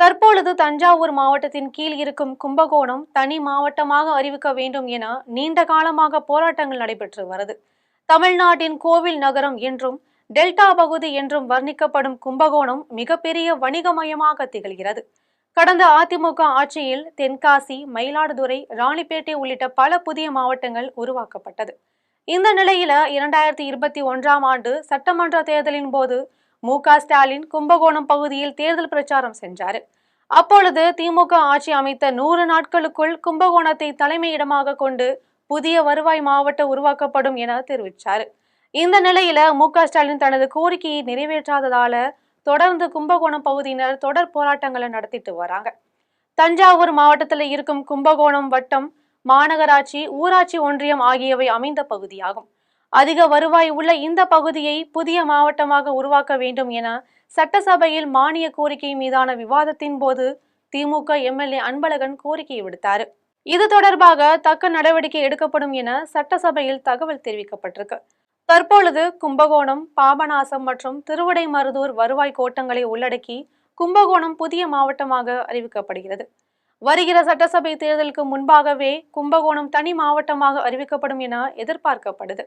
தற்பொழுது தஞ்சாவூர் மாவட்டத்தின் கீழ் இருக்கும் கும்பகோணம் தனி மாவட்டமாக அறிவிக்க வேண்டும் என நீண்ட காலமாக போராட்டங்கள் நடைபெற்று வருது. தமிழ்நாட்டின் கோவில் நகரம் என்றும் டெல்டா பகுதி என்றும் வர்ணிக்கப்படும் கும்பகோணம் மிகப்பெரிய வணிகமயமாக திகழ்கிறது. கடந்த அதிமுக ஆட்சியில் தென்காசி, மயிலாடுதுறை, ராணிப்பேட்டை உள்ளிட்ட பல புதிய மாவட்டங்கள் உருவாக்கப்பட்டது. இந்த நிலையில 2021ஆம் ஆண்டு சட்டமன்ற தேர்தலின் போது மு.க.ஸ்டாலின் கும்பகோணம் பகுதியில் தேர்தல் பிரச்சாரம் சென்றார். அப்பொழுது திமுக ஆட்சி அமைத்த 100 நாட்களுக்குள் கும்பகோணத்தை தலைமையிடமாக கொண்டு புதிய வருவாய் மாவட்டம் உருவாக்கப்படும் என தெரிவித்தார். இந்த நிலையில மு.க.ஸ்டாலின் தனது கோரிக்கையை நிறைவேற்றாததால தொடர்ந்து கும்பகோணம் பகுதியினர் தொடர் போராட்டங்களை நடத்திட்டு வராங்க. தஞ்சாவூர் மாவட்டத்தில் இருக்கும் கும்பகோணம் வட்டம் மாநகராட்சி, ஊராட்சி ஒன்றியம் ஆகியவை அமைந்த பகுதியாகும். அதிக வருவாய் உள்ள இந்த பகுதியை புதிய மாவட்டமாக உருவாக்க வேண்டும் என சட்டசபையில் மானிய கோரிக்கை மீதான விவாதத்தின் போது திமுக எம்எல்ஏ அன்பழகன் கோரிக்கை விடுத்தார். இது தொடர்பாக தக்க நடவடிக்கை எடுக்கப்படும் என சட்டசபையில் தகவல் தெரிவிக்கப்பட்டிருக்கு. தற்பொழுது கும்பகோணம், பாபநாசம் மற்றும் திருவிடைமருதூர் வருவாய் கோட்டங்களை உள்ளடக்கி கும்பகோணம் புதிய மாவட்டமாக அறிவிக்கப்படுகிறது. வருகிற சட்டசபை தேர்தலுக்கு முன்பாகவே கும்பகோணம் தனி மாவட்டமாக அறிவிக்கப்படும் என எதிர்பார்க்கப்படுது.